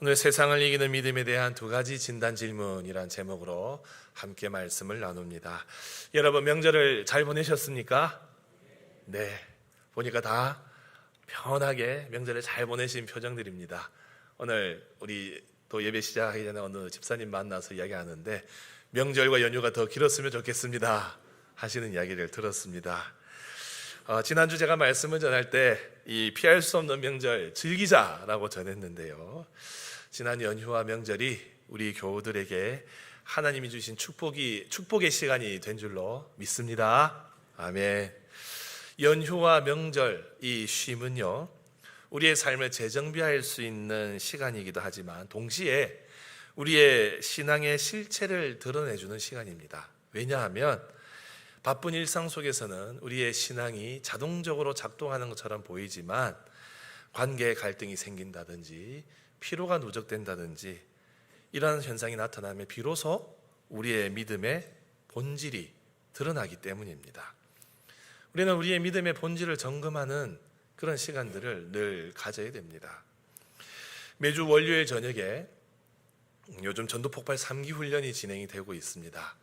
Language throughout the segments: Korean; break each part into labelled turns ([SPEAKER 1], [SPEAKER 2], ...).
[SPEAKER 1] 오늘 세상을 이기는 믿음에 대한 두 가지 진단 질문이란 제목으로 함께 말씀을 나눕니다. 여러분 명절을 잘 보내셨습니까? 네, 보니까 다 편하게 명절을 잘 보내신 표정들입니다. 오늘 우리 또 예배 시작하기 전에 어느 집사님 만나서 이야기하는데 명절과 연휴가 더 길었으면 좋겠습니다 하시는 이야기를 들었습니다. 지난주 제가 말씀을 전할 때 이 피할 수 없는 명절 즐기자라고 전했는데요, 지난 연휴와 명절이 우리 교우들에게 하나님이 주신 축복의 시간이 된 줄로 믿습니다. 아멘. 연휴와 명절, 이 쉼은요, 우리의 삶을 재정비할 수 있는 시간이기도 하지만 동시에 우리의 신앙의 실체를 드러내주는 시간입니다. 왜냐하면 바쁜 일상 속에서는 우리의 신앙이 자동적으로 작동하는 것처럼 보이지만 관계에 갈등이 생긴다든지 피로가 누적된다든지 이러한 현상이 나타나면 비로소 우리의 믿음의 본질이 드러나기 때문입니다. 우리는 우리의 믿음의 본질을 점검하는 그런 시간들을 늘 가져야 됩니다. 매주 월요일 저녁에 요즘 전도폭발 3기 훈련이 진행이 되고 있습니다.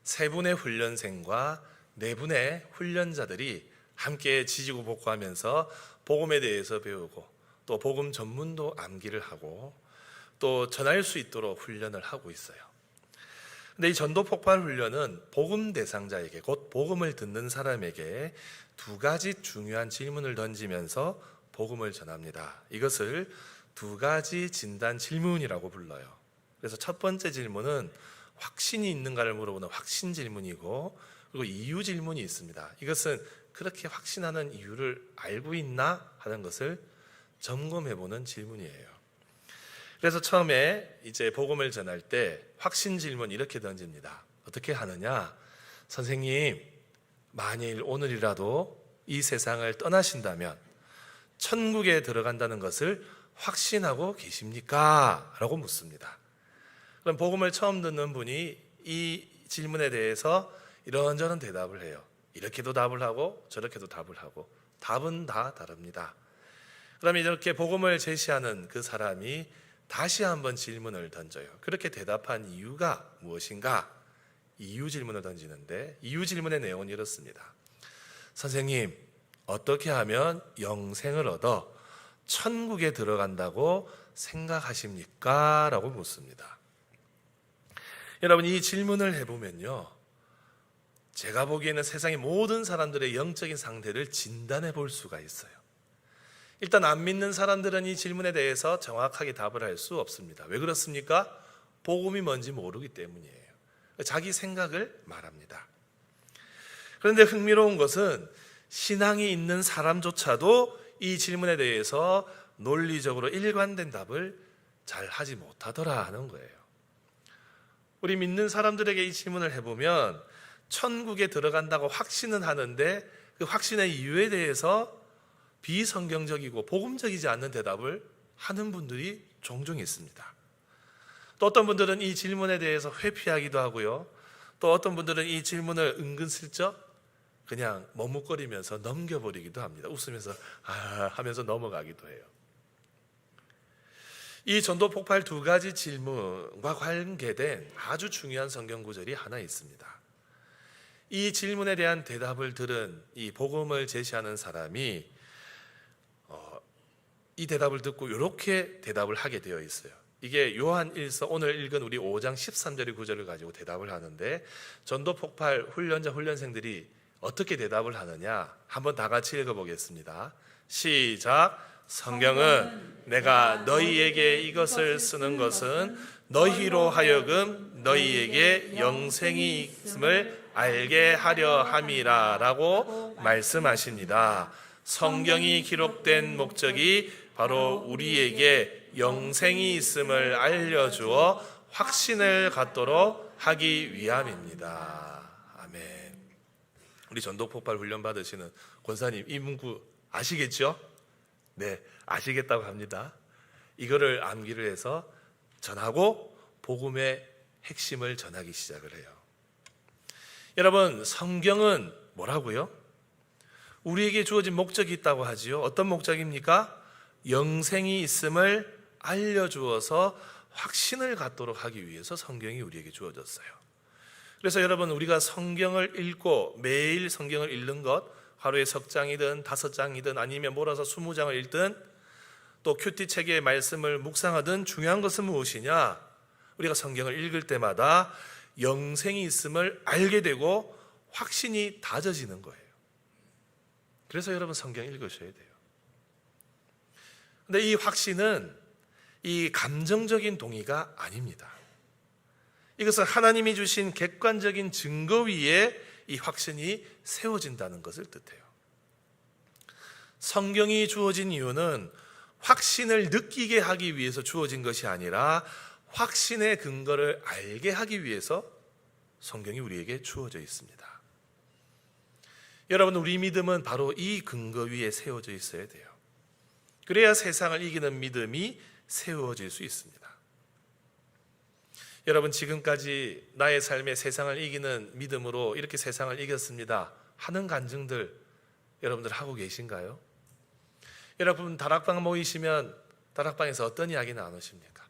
[SPEAKER 1] 3분의 훈련생과 4분의 훈련자들이 함께 지지고 복구하면서 복음에 대해서 배우고 또 복음 전문도 암기를 하고 또 전할 수 있도록 훈련을 하고 있어요. 근데 이 전도 폭발 훈련은 복음 대상자에게, 곧 복음을 듣는 사람에게 두 가지 중요한 질문을 던지면서 복음을 전합니다. 이것을 두 가지 진단 질문이라고 불러요. 그래서 첫 번째 질문은 확신이 있는가를 물어보는 확신 질문이고, 그리고 이유 질문이 있습니다. 이것은 그렇게 확신하는 이유를 알고 있나 하는 것을 점검해보는 질문이에요. 그래서 처음에 이제 복음을 전할 때 확신 질문 이렇게 던집니다. 어떻게 하느냐? 선생님, 만일 오늘이라도 이 세상을 떠나신다면 천국에 들어간다는 것을 확신하고 계십니까? 라고 묻습니다. 그럼 복음을 처음 듣는 분이 이 질문에 대해서 이런저런 대답을 해요. 이렇게도 답을 하고 저렇게도 답을 하고 답은 다 다릅니다. 그럼 이렇게 복음을 제시하는 그 사람이 다시 한번 질문을 던져요. 그렇게 대답한 이유가 무엇인가? 이유 질문을 던지는데 이유 질문의 내용은 이렇습니다. 선생님, 어떻게 하면 영생을 얻어 천국에 들어간다고 생각하십니까? 라고 묻습니다. 여러분, 이 질문을 해보면요, 제가 보기에는 세상의 모든 사람들의 영적인 상태를 진단해 볼 수가 있어요. 일단 안 믿는 사람들은 이 질문에 대해서 정확하게 답을 할 수 없습니다. 왜 그렇습니까? 복음이 뭔지 모르기 때문이에요. 자기 생각을 말합니다. 그런데 흥미로운 것은 신앙이 있는 사람조차도 이 질문에 대해서 논리적으로 일관된 답을 잘 하지 못하더라 하는 거예요. 우리 믿는 사람들에게 이 질문을 해보면 천국에 들어간다고 확신은 하는데 그 확신의 이유에 대해서 비성경적이고 복음적이지 않는 대답을 하는 분들이 종종 있습니다. 또 어떤 분들은 이 질문에 대해서 회피하기도 하고요, 또 어떤 분들은 이 질문을 은근슬쩍 그냥 머뭇거리면서 넘겨버리기도 합니다. 웃으면서 하면서 넘어가기도 해요. 이 전도 폭발 두 가지 질문과 관계된 아주 중요한 성경 구절이 하나 있습니다. 이 질문에 대한 대답을 들은 이 복음을 제시하는 사람이 이 대답을 듣고 이렇게 대답을 하게 되어 있어요. 이게 요한 1서 오늘 읽은 우리 5장 13절의 구절을 가지고 대답을 하는데, 전도 폭발 훈련자 훈련생들이 어떻게 대답을 하느냐 한번 다 같이 읽어보겠습니다. 시작. 성경은 내가 너희에게 이것을 쓰는 것은 너희로 하여금 너희에게 영생이 있음을 알게 하려 함이라 라고 말씀하십니다. 성경이 기록된 목적이 바로 우리에게 영생이 있음을 알려주어 확신을 갖도록 하기 위함입니다. 아멘. 우리 전도폭발 훈련 받으시는 권사님, 이 문구 아시겠죠? 네, 아시겠다고 합니다. 이거를 암기를 해서 전하고 복음의 핵심을 전하기 시작을 해요. 여러분, 성경은 뭐라고요? 우리에게 주어진 목적이 있다고 하지요. 어떤 목적입니까? 영생이 있음을 알려주어서 확신을 갖도록 하기 위해서 성경이 우리에게 주어졌어요. 그래서 여러분, 우리가 성경을 읽고 매일 성경을 읽는 것, 하루에 석 장이든 5장이든 아니면 몰아서 20장을 읽든 또 큐티 책의 말씀을 묵상하든 중요한 것은 무엇이냐? 우리가 성경을 읽을 때마다 영생이 있음을 알게 되고 확신이 다져지는 거예요. 그래서 여러분, 성경 읽으셔야 돼요. 근데 이 확신은 이 감정적인 동의가 아닙니다. 이것은 하나님이 주신 객관적인 증거 위에 이 확신이 세워진다는 것을 뜻해요. 성경이 주어진 이유는 확신을 느끼게 하기 위해서 주어진 것이 아니라 확신의 근거를 알게 하기 위해서 성경이 우리에게 주어져 있습니다. 여러분, 우리 믿음은 바로 이 근거 위에 세워져 있어야 돼요. 그래야 세상을 이기는 믿음이 세워질 수 있습니다. 여러분, 지금까지 나의 삶에 세상을 이기는 믿음으로 이렇게 세상을 이겼습니다 하는 간증들 여러분들 하고 계신가요? 여러분, 다락방 모이시면 다락방에서 어떤 이야기 나누십니까?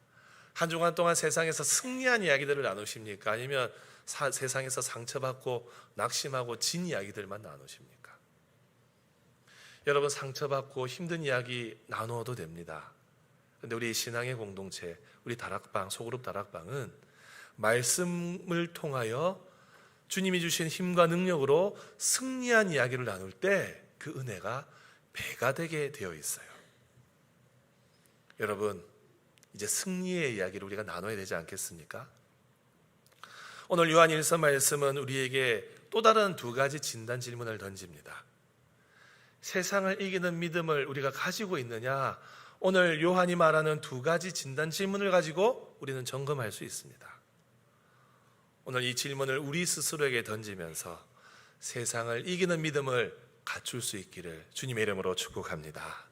[SPEAKER 1] 한 주간 동안 세상에서 승리한 이야기들을 나누십니까? 아니면 세상에서 상처받고 낙심하고 진 이야기들만 나누십니까? 여러분, 상처받고 힘든 이야기 나누어도 됩니다. 그런데 우리 신앙의 공동체, 우리 다락방, 소그룹 다락방은 말씀을 통하여 주님이 주신 힘과 능력으로 승리한 이야기를 나눌 때 그 은혜가 배가 되게 되어 있어요. 여러분, 이제 승리의 이야기를 우리가 나눠야 되지 않겠습니까? 오늘 요한일서 말씀은 우리에게 또 다른 2가지 진단 질문을 던집니다. 세상을 이기는 믿음을 우리가 가지고 있느냐? 오늘 요한이 말하는 2가지 진단 질문을 가지고 우리는 점검할 수 있습니다. 오늘 이 질문을 우리 스스로에게 던지면서 세상을 이기는 믿음을 갖출 수 있기를 주님의 이름으로 축복합니다.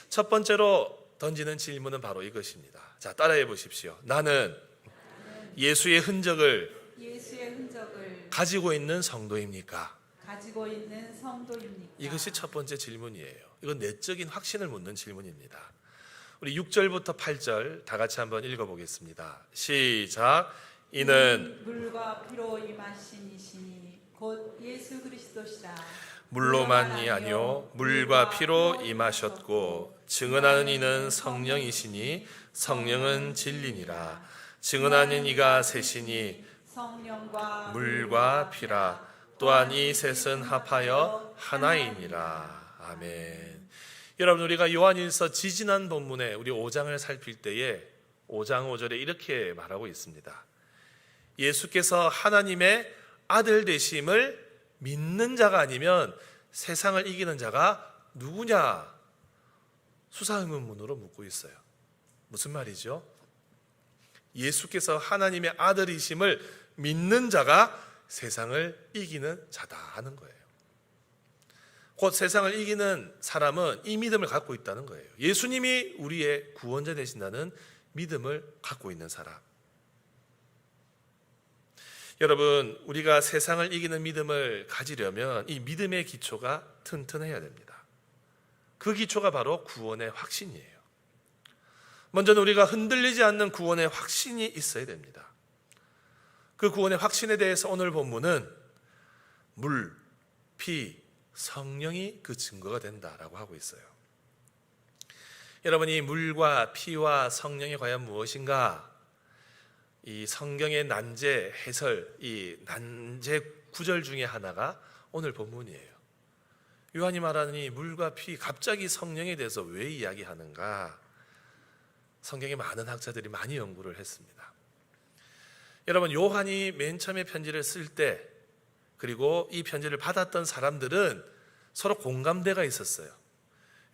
[SPEAKER 1] 첫 번째로 던지는 질문은 바로 이것입니다. 자, 따라해 보십시오. 나는 예수의 흔적을 가지고 있는 성도입니까? 이것이 첫 번째 질문이에요. 이건 내적인 확신을 묻는 질문입니다. 우리 6절부터 8절 다 같이 한번 읽어보겠습니다. 시작. 이는
[SPEAKER 2] 물과 피로 임하신 이시니 곧 예수 그리스도시라.
[SPEAKER 1] 물로만이 아니요 물과 피로 임하셨고 증언하는 이는 성령이시니 성령은 진리니라. 증언하는 이가 셋이니
[SPEAKER 2] 성령과
[SPEAKER 1] 물과 피라. 또한 이 셋은 합하여 하나이니라. 아멘. 여러분, 우리가 요한일서 지지난 본문에 우리 5장을 살필 때에 5장 5절에 이렇게 말하고 있습니다. 예수께서 하나님의 아들 되심을 믿는 자가 아니면 세상을 이기는 자가 누구냐? 수사의문문으로 묻고 있어요. 무슨 말이죠? 예수께서 하나님의 아들이심을 믿는 자가 세상을 이기는 자다 하는 거예요. 곧 세상을 이기는 사람은 이 믿음을 갖고 있다는 거예요. 예수님이 우리의 구원자 되신다는 믿음을 갖고 있는 사람. 여러분, 우리가 세상을 이기는 믿음을 가지려면 이 믿음의 기초가 튼튼해야 됩니다. 그 기초가 바로 구원의 확신이에요. 먼저는 우리가 흔들리지 않는 구원의 확신이 있어야 됩니다. 그 구원의 확신에 대해서 오늘 본문은 물, 피, 성령이 그 증거가 된다라고 하고 있어요. 여러분, 이 물과 피와 성령이 과연 무엇인가? 이 성경의 난제 해설, 이 난제 구절 중에 하나가 오늘 본문이에요. 요한이 말하는 이 물과 피, 갑자기 성령에 대해서 왜 이야기하는가? 성경에 많은 학자들이 많이 연구를 했습니다. 여러분, 요한이 맨 처음에 편지를 쓸 때, 그리고 이 편지를 받았던 사람들은 서로 공감대가 있었어요.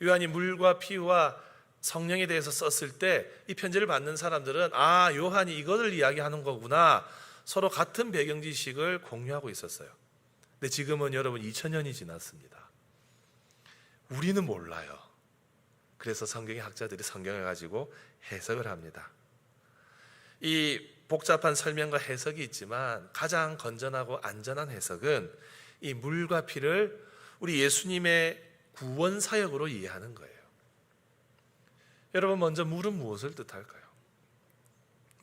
[SPEAKER 1] 요한이 물과 피와 성령에 대해서 썼을 때 이 편지를 받는 사람들은 요한이 이것을 이야기하는 거구나, 서로 같은 배경 지식을 공유하고 있었어요. 근데 지금은 여러분 2000년이 지났습니다. 우리는 몰라요. 그래서 성경의 학자들이 성경을 가지고 해석을 합니다. 이 복잡한 설명과 해석이 있지만 가장 건전하고 안전한 해석은 이 물과 피를 우리 예수님의 구원 사역으로 이해하는 거예요. 여러분, 먼저 물은 무엇을 뜻할까요?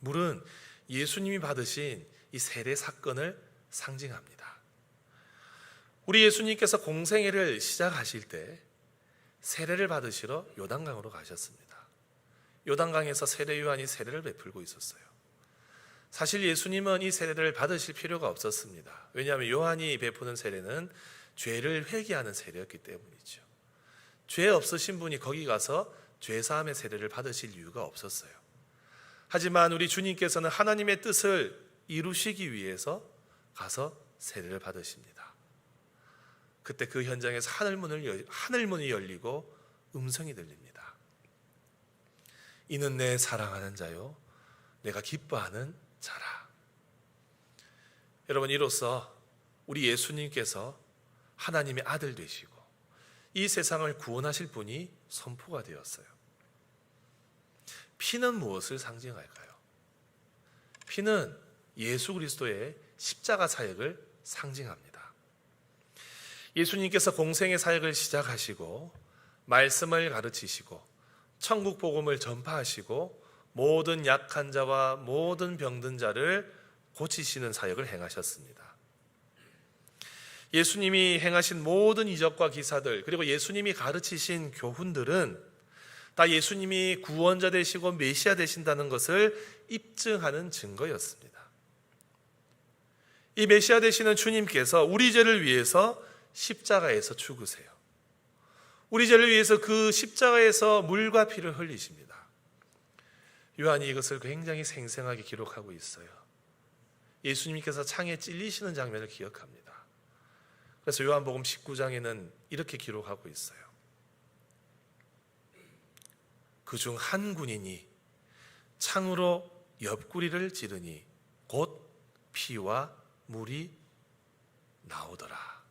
[SPEAKER 1] 물은 예수님이 받으신 이 세례 사건을 상징합니다. 우리 예수님께서 공생애를 시작하실 때 세례를 받으시러 요단강으로 가셨습니다. 요단강에서 세례 요한이 세례를 베풀고 있었어요. 사실 예수님은 이 세례를 받으실 필요가 없었습니다. 왜냐하면 요한이 베푸는 세례는 죄를 회개하는 세례였기 때문이죠. 죄 없으신 분이 거기 가서 죄사함의 세례를 받으실 이유가 없었어요. 하지만 우리 주님께서는 하나님의 뜻을 이루시기 위해서 가서 세례를 받으십니다. 그때 그 현장에서 하늘문이 열리고 음성이 들립니다. 이는 내 사랑하는 자요, 내가 기뻐하는 자라. 여러분, 이로써 우리 예수님께서 하나님의 아들 되시고 이 세상을 구원하실 분이 선포가 되었어요. 피는 무엇을 상징할까요? 피는 예수 그리스도의 십자가 사역을 상징합니다. 예수님께서 공생의 사역을 시작하시고 말씀을 가르치시고 천국 복음을 전파하시고 모든 약한 자와 모든 병든 자를 고치시는 사역을 행하셨습니다. 예수님이 행하신 모든 이적과 기사들, 그리고 예수님이 가르치신 교훈들은 다 예수님이 구원자 되시고 메시아 되신다는 것을 입증하는 증거였습니다. 이 메시아 되시는 주님께서 우리 죄를 위해서 십자가에서 죽으세요. 우리 죄를 위해서 그 십자가에서 물과 피를 흘리십니다. 요한이 이것을 굉장히 생생하게 기록하고 있어요. 예수님께서 창에 찔리시는 장면을 기억합니다. 그래서 요한복음 19장에는 이렇게 기록하고 있어요. 그중 한 군인이 창으로 옆구리를 찌르니 곧 피와 물이 나오더라.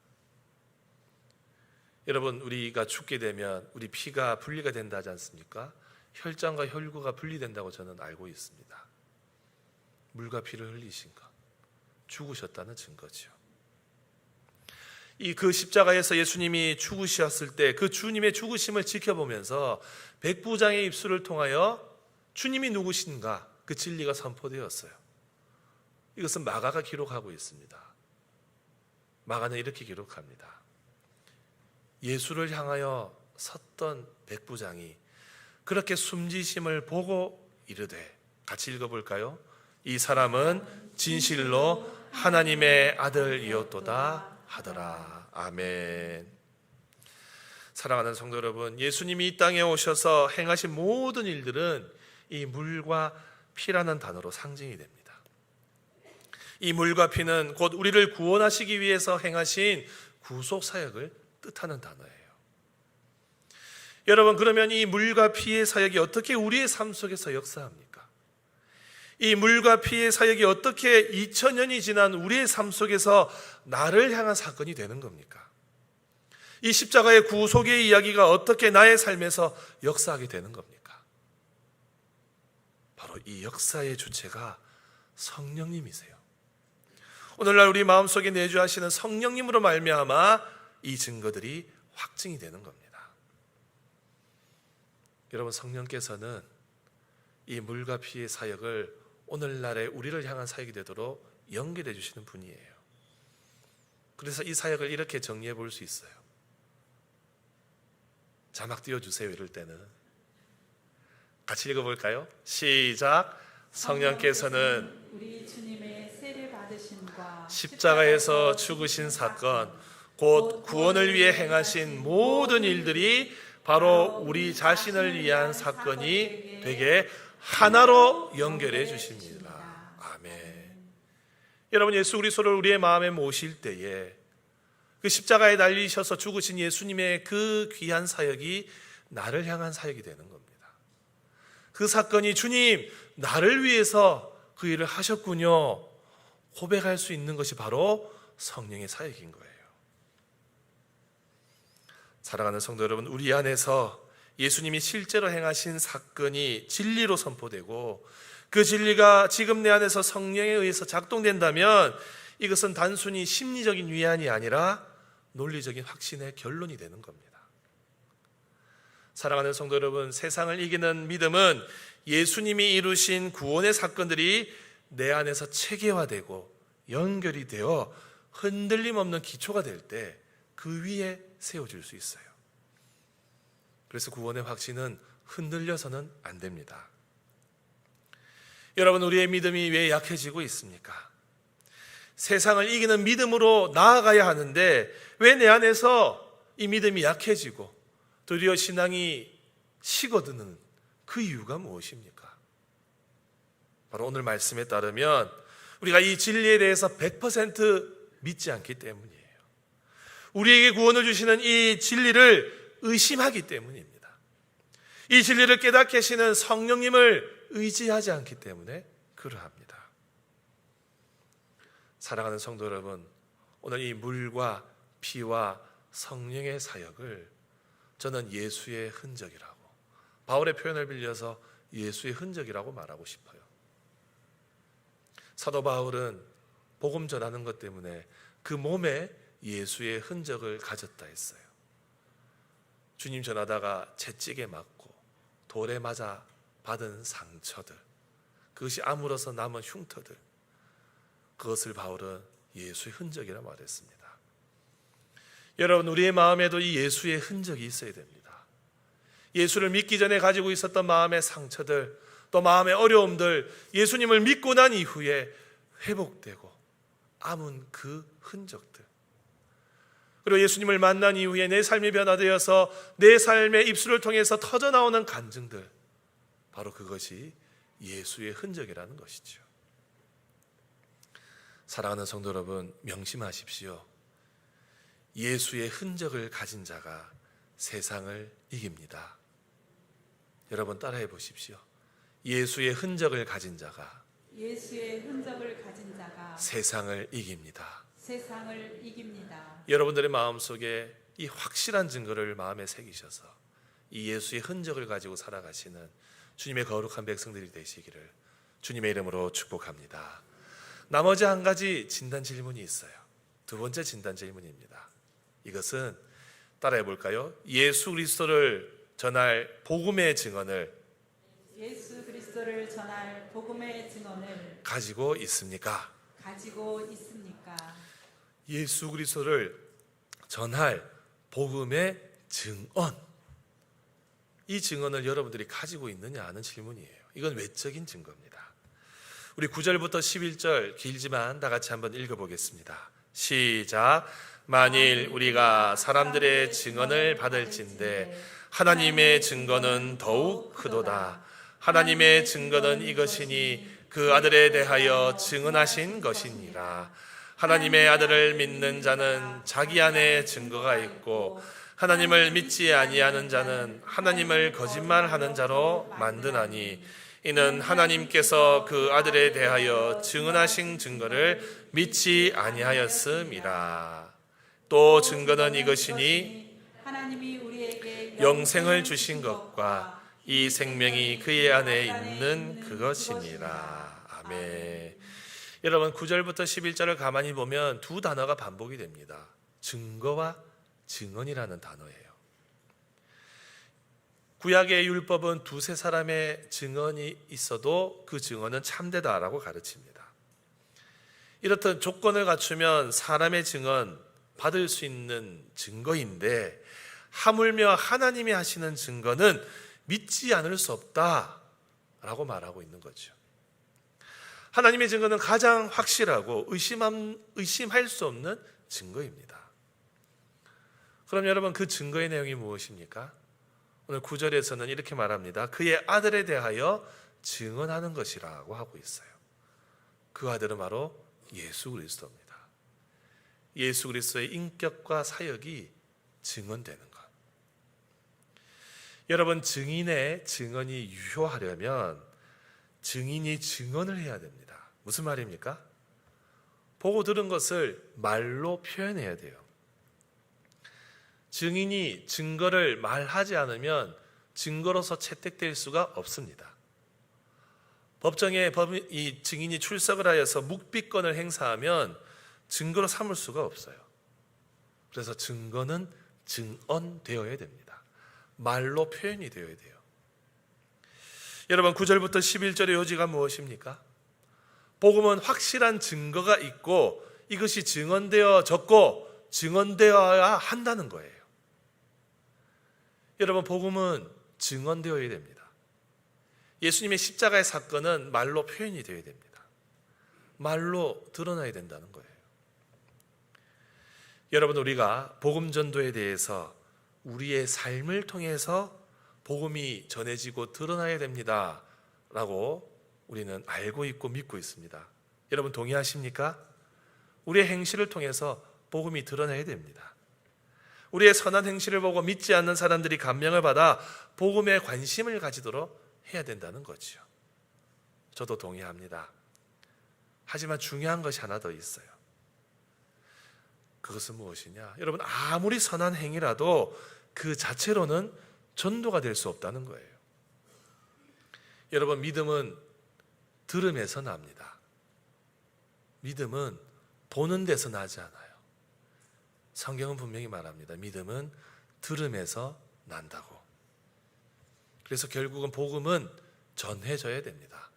[SPEAKER 1] 여러분, 우리가 죽게 되면 우리 피가 분리가 된다 하지 않습니까? 혈장과 혈구가 분리된다고 저는 알고 있습니다. 물과 피를 흘리신 것, 죽으셨다는 증거죠. 그 십자가에서 예수님이 죽으셨을 때 그 주님의 죽으심을 지켜보면서 백부장의 입술을 통하여 주님이 누구신가 그 진리가 선포되었어요. 이것은 마가가 기록하고 있습니다. 마가는 이렇게 기록합니다. 예수를 향하여 섰던 백부장이 그렇게 숨지심을 보고 이르되, 같이 읽어볼까요? 이 사람은 진실로 하나님의 아들이었도다 하더라. 아멘. 사랑하는 성도 여러분, 예수님이 이 땅에 오셔서 행하신 모든 일들은 이 물과 피라는 단어로 상징이 됩니다. 이 물과 피는 곧 우리를 구원하시기 위해서 행하신 구속 사역을 뜻하는 단어예요. 여러분, 그러면 이 물과 피의 사역이 어떻게 우리의 삶 속에서 역사합니까? 이 물과 피의 사역이 어떻게 2000년이 지난 우리의 삶 속에서 나를 향한 사건이 되는 겁니까? 이 십자가의 구속의 이야기가 어떻게 나의 삶에서 역사하게 되는 겁니까? 바로 이 역사의 주체가 성령님이세요. 오늘날 우리 마음속에 내주하시는 성령님으로 말미암아 이 증거들이 확증이 되는 겁니다. 여러분, 성령께서는 이 물과 피의 사역을 오늘날의 우리를 향한 사역이 되도록 연결해 주시는 분이에요. 그래서 이 사역을 이렇게 정리해 볼 수 있어요. 자막 띄워주세요. 이럴 때는 같이 읽어볼까요? 시작. 성령께서는
[SPEAKER 2] 우리 주님의 세례 받으심과
[SPEAKER 1] 십자가에서 죽으신 사건, 곧 구원을 위해 행하신 모든 일들이 바로 우리 자신을 위한 사건이 되게 하나로 연결해 주십니다. 아멘. 여러분, 예수 그리스도를 우리의 마음에 모실 때에 그 십자가에 달리셔서 죽으신 예수님의 그 귀한 사역이 나를 향한 사역이 되는 겁니다. 그 사건이 주님, 나를 위해서 그 일을 하셨군요, 고백할 수 있는 것이 바로 성령의 사역인 거예요. 사랑하는 성도 여러분, 우리 안에서 예수님이 실제로 행하신 사건이 진리로 선포되고 그 진리가 지금 내 안에서 성령에 의해서 작동된다면 이것은 단순히 심리적인 위안이 아니라 논리적인 확신의 결론이 되는 겁니다. 사랑하는 성도 여러분, 세상을 이기는 믿음은 예수님이 이루신 구원의 사건들이 내 안에서 체계화되고 연결이 되어 흔들림 없는 기초가 될 때 그 위에 세워질 수 있어요. 그래서 구원의 확신은 흔들려서는 안 됩니다. 여러분, 우리의 믿음이 왜 약해지고 있습니까? 세상을 이기는 믿음으로 나아가야 하는데 왜 내 안에서 이 믿음이 약해지고 도리어 신앙이 식어드는 그 이유가 무엇입니까? 바로 오늘 말씀에 따르면 우리가 이 진리에 대해서 100% 믿지 않기 때문이에요. 우리에게 구원을 주시는 이 진리를 의심하기 때문입니다. 이 진리를 깨닫게 하시는 성령님을 의지하지 않기 때문에 그러합니다. 사랑하는 성도 여러분, 오늘 이 물과 피와 성령의 사역을 저는 예수의 흔적이라고, 바울의 표현을 빌려서 예수의 흔적이라고 말하고 싶어요. 사도 바울은 복음 전하는 것 때문에 그 몸에 예수의 흔적을 가졌다 했어요. 주님 전하다가 채찍에 맞고 돌에 맞아 받은 상처들, 그것이 아물어서 남은 흉터들, 그것을 바울은 예수의 흔적이라 말했습니다. 여러분, 우리의 마음에도 이 예수의 흔적이 있어야 됩니다. 예수를 믿기 전에 가지고 있었던 마음의 상처들, 또 마음의 어려움들, 예수님을 믿고 난 이후에 회복되고 아문 그 흔적들, 그리고 예수님을 만난 이후에 내 삶이 변화되어서 내 삶의 입술을 통해서 터져나오는 간증들, 바로 그것이 예수의 흔적이라는 것이죠. 사랑하는 성도 여러분, 명심하십시오. 예수의 흔적을 가진 자가 세상을 이깁니다. 여러분, 따라해 보십시오. 예수의 흔적을 가진 자가 세상을 이깁니다.
[SPEAKER 2] 세상을 이깁니다.
[SPEAKER 1] 여러분들의 마음속에 이 확실한 증거를 마음에 새기셔서 이 예수의 흔적을 가지고 살아가시는 주님의 거룩한 백성들이 되시기를 주님의 이름으로 축복합니다. 나머지 한 가지 진단 질문이 있어요. 두 번째 진단 질문입니다. 이것은 따라해 볼까요? 예수 그리스도를 전할 복음의 증언을 가지고 있습니까? 예수 그리스도를 전할 복음의 증언, 이 증언을 여러분들이 가지고 있느냐 하는 질문이에요. 이건 외적인 증거입니다. 우리 9절부터 11절 길지만 다 같이 한번 읽어보겠습니다. 시작. 만일 우리가 사람들의 증언을 받을진대 하나님의 증거는 더욱 크도다. 하나님의 증거는 이것이니 그 아들에 대하여 증언하신 것이니라. 하나님의 아들을 믿는 자는 자기 안에 증거가 있고 하나님을 믿지 아니하는 자는 하나님을 거짓말하는 자로 만드나니 이는 하나님께서 그 아들에 대하여 증언하신 증거를 믿지 아니하였음이라. 또 증거는 이것이니
[SPEAKER 2] 하나님이 우리에게
[SPEAKER 1] 영생을 주신 것과 이 생명이 그의 안에 있는 그것이니라. 아멘. 여러분, 9절부터 11절을 가만히 보면 두 단어가 반복이 됩니다. 증거와 증언이라는 단어예요. 구약의 율법은 두세 사람의 증언이 있어도 그 증언은 참되다라고 가르칩니다. 이렇듯 조건을 갖추면 사람의 증언 받을 수 있는 증거인데 하물며 하나님이 하시는 증거는 믿지 않을 수 없다라고 말하고 있는 거죠. 하나님의 증거는 가장 확실하고 의심할 수 없는 증거입니다. 그럼 여러분, 그 증거의 내용이 무엇입니까? 오늘 9절에서는 이렇게 말합니다. 그의 아들에 대하여 증언하는 것이라고 하고 있어요. 그 아들은 바로 예수 그리스도입니다. 예수 그리스도의 인격과 사역이 증언되는 것. 여러분, 증인의 증언이 유효하려면 증인이 증언을 해야 됩니다. 무슨 말입니까? 보고 들은 것을 말로 표현해야 돼요. 증인이 증거를 말하지 않으면 증거로서 채택될 수가 없습니다. 법정에 이 증인이 출석을 하여서 묵비권을 행사하면 증거로 삼을 수가 없어요. 그래서 증거는 증언되어야 됩니다. 말로 표현이 되어야 돼요. 여러분 9절부터 11절의 요지가 무엇입니까? 복음은 확실한 증거가 있고 이것이 증언되어졌고 증언되어야 한다는 거예요. 여러분 복음은 증언되어야 됩니다. 예수님의 십자가의 사건은 말로 표현이 되어야 됩니다. 말로 드러나야 된다는 거예요. 여러분 우리가 복음 전도에 대해서 우리의 삶을 통해서 복음이 전해지고 드러나야 됩니다 라고 우리는 알고 있고 믿고 있습니다. 여러분 동의하십니까? 우리의 행실을 통해서 복음이 드러나야 됩니다. 우리의 선한 행실을 보고 믿지 않는 사람들이 감명을 받아 복음에 관심을 가지도록 해야 된다는 거죠. 저도 동의합니다. 하지만 중요한 것이 하나 더 있어요. 그것은 무엇이냐? 여러분 아무리 선한 행위라도 그 자체로는 전도가 될 수 없다는 거예요. 여러분 믿음은 들음에서 납니다. 믿음은 보는 데서 나지 않아요. 성경은 분명히 말합니다. 믿음은 들음에서 난다고. 그래서 결국은 복음은 전해져야 됩니다.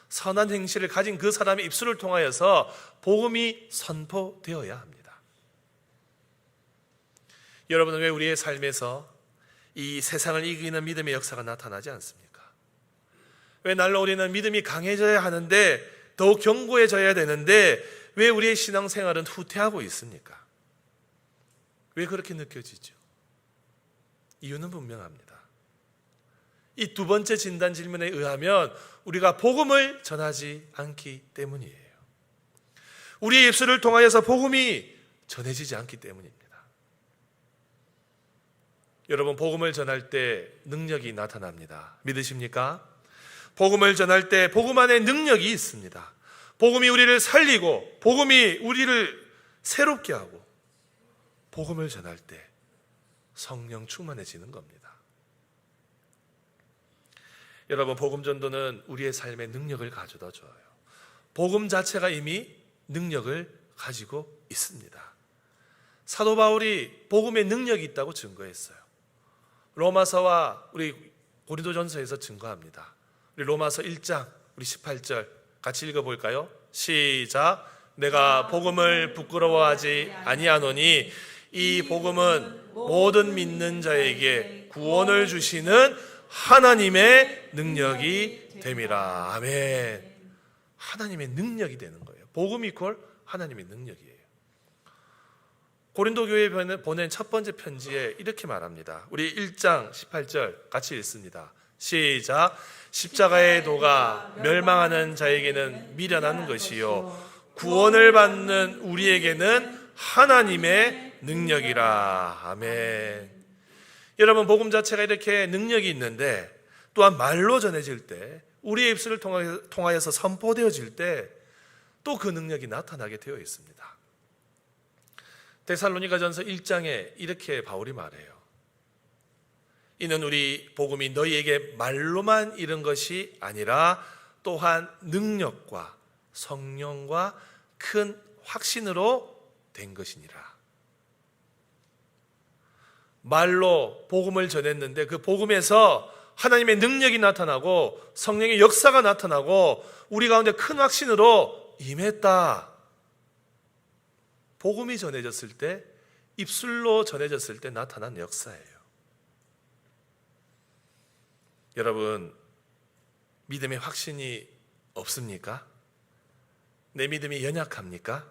[SPEAKER 1] 선한 행실을 가진 그 사람의 입술을 통하여서 복음이 선포되어야 합니다. 여러분은 왜 우리의 삶에서 이 세상을 이기는 믿음의 역사가 나타나지 않습니까? 왜 날로 우리는 믿음이 강해져야 하는데 더욱 견고해져야 되는데 왜 우리의 신앙생활은 후퇴하고 있습니까? 왜 그렇게 느껴지죠? 이유는 분명합니다. 이 두 번째 진단 질문에 의하면 우리가 복음을 전하지 않기 때문이에요. 우리의 입술을 통하여서 복음이 전해지지 않기 때문입니다. 여러분 복음을 전할 때 능력이 나타납니다. 믿으십니까? 복음을 전할 때 복음 안에 능력이 있습니다. 복음이 우리를 살리고 복음이 우리를 새롭게 하고 복음을 전할 때 성령 충만해지는 겁니다. 여러분 복음 전도는 우리의 삶에 능력을 가져다 줘요. 복음 자체가 이미 능력을 가지고 있습니다. 사도 바울이 복음의 능력이 있다고 증거했어요. 로마서와 우리 고린도전서에서 증거합니다. 우리 로마서 1장 우리 18절 같이 읽어볼까요? 시작. 내가 복음을 부끄러워하지 아니하노니 이 복음은 모든 믿는 자에게 구원을 주시는 하나님의 능력이 됨이라. 아멘. 하나님의 능력이 되는 거예요. 복음이 이퀄 하나님의 능력이에요. 고린도 교회에 보낸 첫 번째 편지에 이렇게 말합니다. 우리 1장 18절 같이 읽습니다. 시작. 십자가의 도가 멸망하는 자에게는 미련한 것이요 구원을 받는 우리에게는 하나님의 능력이라. 아멘. 여러분 복음 자체가 이렇게 능력이 있는데 또한 말로 전해질 때 우리의 입술을 통하여서 선포되어질 때 또 그 능력이 나타나게 되어 있습니다. 데살로니가전서 1장에 이렇게 바울이 말해요. 이는 우리 복음이 너희에게 말로만 이른 것이 아니라 또한 능력과 성령과 큰 확신으로 된 것이니라. 말로 복음을 전했는데 그 복음에서 하나님의 능력이 나타나고 성령의 역사가 나타나고 우리 가운데 큰 확신으로 임했다. 복음이 전해졌을 때, 입술로 전해졌을 때 나타난 역사예요. 여러분, 믿음의 확신이 없습니까? 내 믿음이 연약합니까?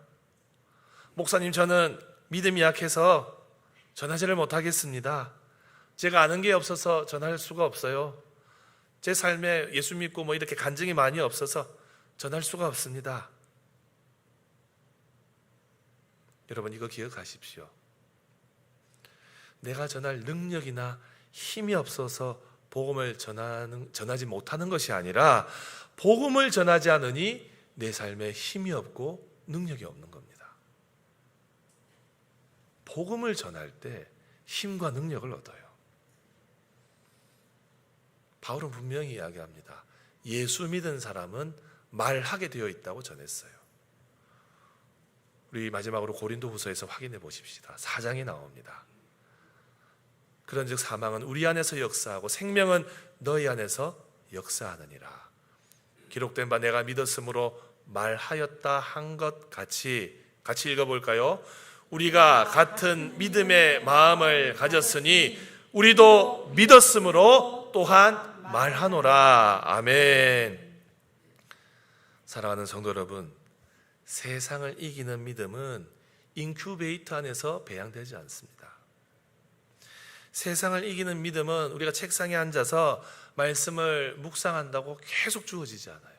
[SPEAKER 1] 목사님, 저는 믿음이 약해서 전하지를 못하겠습니다. 제가 아는 게 없어서 전할 수가 없어요. 제 삶에 예수 믿고 이렇게 간증이 많이 없어서 전할 수가 없습니다. 여러분 이거 기억하십시오. 내가 전할 능력이나 힘이 없어서 복음을 전하지 못하는 것이 아니라 복음을 전하지 않으니 내 삶에 힘이 없고 능력이 없는 겁니다. 복음을 전할 때 힘과 능력을 얻어요. 바울은 분명히 이야기합니다. 예수 믿은 사람은 말하게 되어 있다고 전했어요. 우리 마지막으로 고린도후서에서 확인해 보십시다. 4장에 나옵니다. 그런즉 사망은 우리 안에서 역사하고 생명은 너희 안에서 역사하느니라. 기록된 바 내가 믿었으므로 말하였다 한 것 같이 읽어볼까요? 우리가 같은 믿음의 마음을 가졌으니 우리도 믿었으므로 또한 말하노라. 아멘. 사랑하는 성도 여러분, 세상을 이기는 믿음은 인큐베이터 안에서 배양되지 않습니다. 세상을 이기는 믿음은 우리가 책상에 앉아서 말씀을 묵상한다고 계속 주어지지 않아요.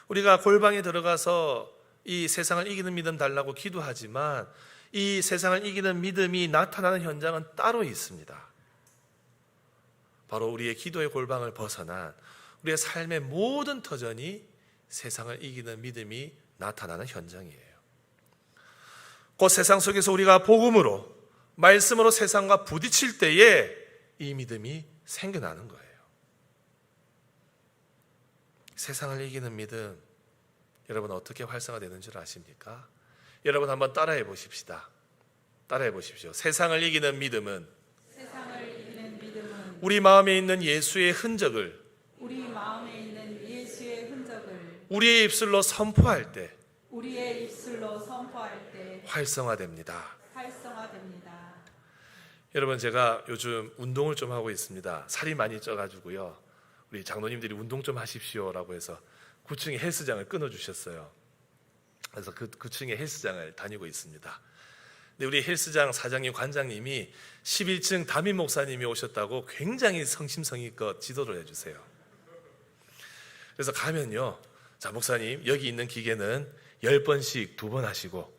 [SPEAKER 1] 우리가 골방에 들어가서 이 세상을 이기는 믿음 달라고 기도하지만 이 세상을 이기는 믿음이 나타나는 현장은 따로 있습니다. 바로 우리의 기도의 골방을 벗어난 우리의 삶의 모든 터전이 세상을 이기는 믿음이 나타나는 현장이에요. 그 세상 속에서 우리가 복음으로, 말씀으로 세상과 부딪힐 때에 이 믿음이 생겨나는 거예요. 세상을 이기는 믿음, 여러분 어떻게 활성화되는 줄 아십니까? 여러분 한번 따라해 보십시다. 따라해 보십시오. 세상을 이기는 믿음은 우리 마음에 있는 예수의 흔적을 우리의 입술로 선포할 때 활성화됩니다. 여러분, 제가 요즘 운동을 좀 하고 있습니다. 살이 많이 쪄가지고요. 우리 장로님들이 운동 좀 하십시오라고 해서 9층에 헬스장을 끊어주셨어요. 그래서 그 9층의 헬스장을 다니고 있습니다. 근데 우리 헬스장 사장님, 관장님이 11층 담임 목사님이 오셨다고 굉장히 성심성의껏 지도를 해주세요. 그래서 가면요, 자 목사님, 여기 있는 기계는 10번씩 2번 하시고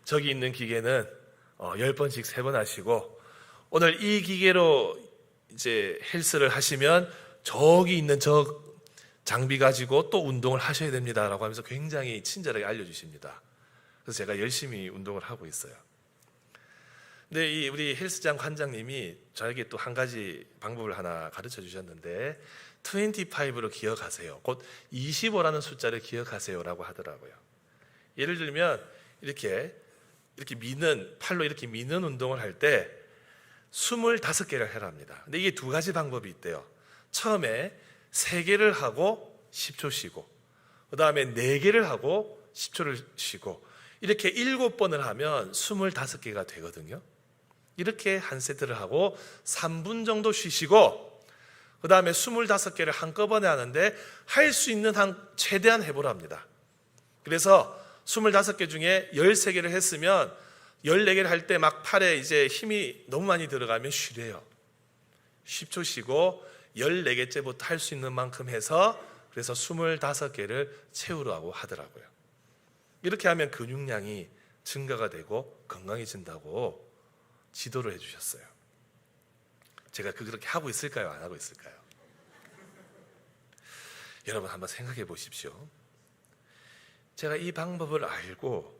[SPEAKER 1] 저기 있는 기계는 10번씩 3번 하시고 오늘 이 기계로 이제 헬스를 하시면 저기 있는 저 장비 가지고 또 운동을 하셔야 됩니다라고 하면서 굉장히 친절하게 알려주십니다. 그래서 제가 열심히 운동을 하고 있어요. 근데 우리 헬스장 관장님이 저에게 또 한 가지 방법을 하나 가르쳐 주셨는데 25로 기억하세요. 곧 25라는 숫자를 기억하세요라고 하더라고요. 예를 들면 이렇게 미는 팔로 이렇게 미는 운동을 할 때 25개를 해랍니다. 근데 이게 2가지 방법이 있대요. 처음에 3개를 하고 10초 쉬고, 그 다음에 4개를 하고 10초를 쉬고, 이렇게 7번을 하면 25개가 되거든요. 이렇게 한 세트를 하고 3분 정도 쉬시고, 그 다음에 25개를 한꺼번에 하는데 할 수 있는 한 최대한 해보랍니다. 그래서 25개 중에 13개를 했으면 14개를 할 때 막 팔에 이제 힘이 너무 많이 들어가면 쉬래요. 10초 쉬고 14개째부터 할 수 있는 만큼 해서 그래서 25개를 채우라고 하더라고요. 이렇게 하면 근육량이 증가가 되고 건강해진다고 지도를 해주셨어요. 제가 그렇게 하고 있을까요? 안 하고 있을까요? 여러분 한번 생각해 보십시오. 제가 이 방법을 알고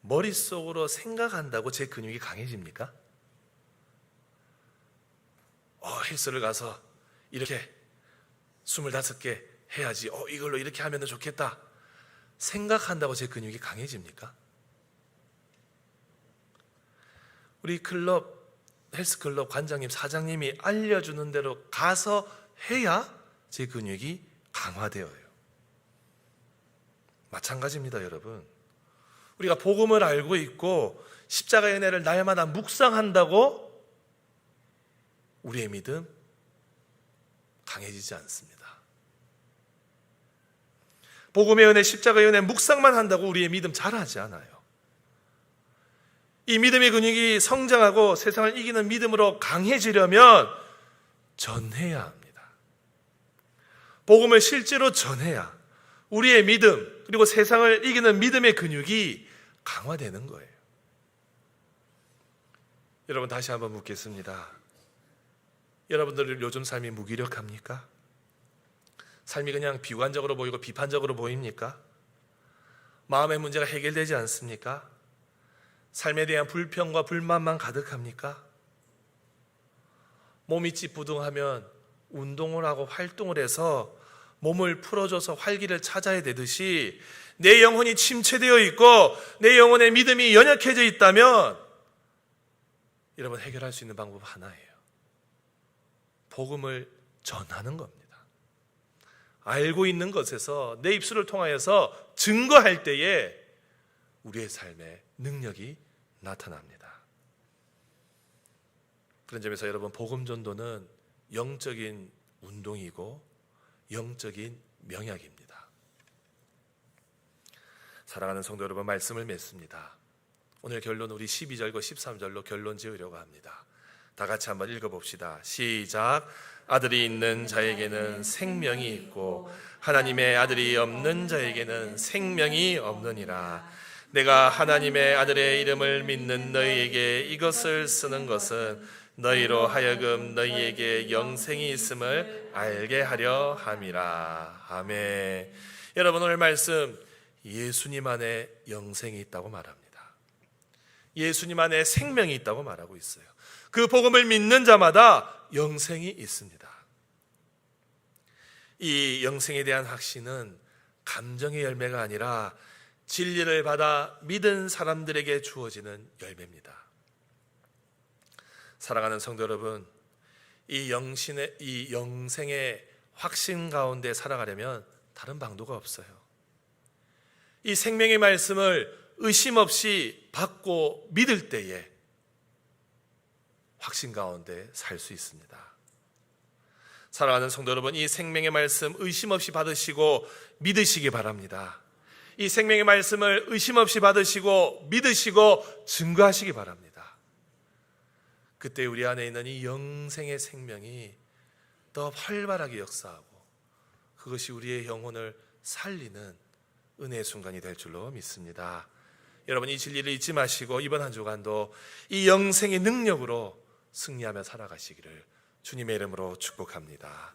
[SPEAKER 1] 머릿속으로 생각한다고 제 근육이 강해집니까? 헬스를 가서 이렇게 25개 해야지, 이걸로 이렇게 하면 좋겠다 생각한다고 제 근육이 강해집니까? 우리 헬스클럽 관장님, 사장님이 알려주는 대로 가서 해야 제 근육이 강화되어요. 마찬가지입니다, 여러분. 우리가 복음을 알고 있고 십자가의 은혜를 날마다 묵상한다고 우리의 믿음 강해지지 않습니다. 복음의 은혜, 십자가의 은혜 묵상만 한다고 우리의 믿음 자라지 않아요. 이 믿음의 근육이 성장하고 세상을 이기는 믿음으로 강해지려면 전해야 합니다. 복음을 실제로 전해야 우리의 믿음, 그리고 세상을 이기는 믿음의 근육이 강화되는 거예요. 여러분, 다시 한번 묻겠습니다. 여러분들 요즘 삶이 무기력합니까? 삶이 그냥 비관적으로 보이고 비판적으로 보입니까? 마음의 문제가 해결되지 않습니까? 삶에 대한 불평과 불만만 가득합니까? 몸이 찌뿌둥하면 운동을 하고 활동을 해서 몸을 풀어줘서 활기를 찾아야 되듯이 내 영혼이 침체되어 있고 내 영혼의 믿음이 연약해져 있다면 여러분, 해결할 수 있는 방법 하나예요. 복음을 전하는 겁니다. 알고 있는 것에서 내 입술을 통하여서 증거할 때에 우리의 삶에 능력이 나타납니다. 그런 점에서 여러분, 복음 전도는 영적인 운동이고 영적인 명약입니다. 사랑하는 성도 여러분, 말씀을 맺습니다. 오늘 결론 우리 12절과 13절로 결론 지으려고 합니다. 다 같이 한번 읽어봅시다. 시작. 아들이 있는 자에게는 생명이 있고 하나님의 아들이 없는 자에게는 생명이 없느니라. 내가 하나님의 아들의 이름을 믿는 너희에게 이것을 쓰는 것은 너희로 하여금 너희에게 영생이 있음을 알게 하려 함이라. 아멘. 여러분, 오늘 말씀 예수님 안에 영생이 있다고 말합니다. 예수님 안에 생명이 있다고 말하고 있어요. 그 복음을 믿는 자마다 영생이 있습니다. 이 영생에 대한 확신은 감정의 열매가 아니라 진리를 받아 믿은 사람들에게 주어지는 열매입니다. 사랑하는 성도 여러분, 이 영생의 확신 가운데 살아가려면 다른 방도가 없어요. 이 생명의 말씀을 의심 없이 받고 믿을 때에 확신 가운데 살 수 있습니다. 사랑하는 성도 여러분, 이 생명의 말씀 의심 없이 받으시고 믿으시기 바랍니다. 이 생명의 말씀을 의심 없이 받으시고 믿으시고 증거하시기 바랍니다. 그때 우리 안에 있는 이 영생의 생명이 더 활발하게 역사하고 그것이 우리의 영혼을 살리는 은혜의 순간이 될 줄로 믿습니다. 여러분, 이 진리를 잊지 마시고 이번 한 주간도 이 영생의 능력으로 승리하며 살아가시기를 주님의 이름으로 축복합니다.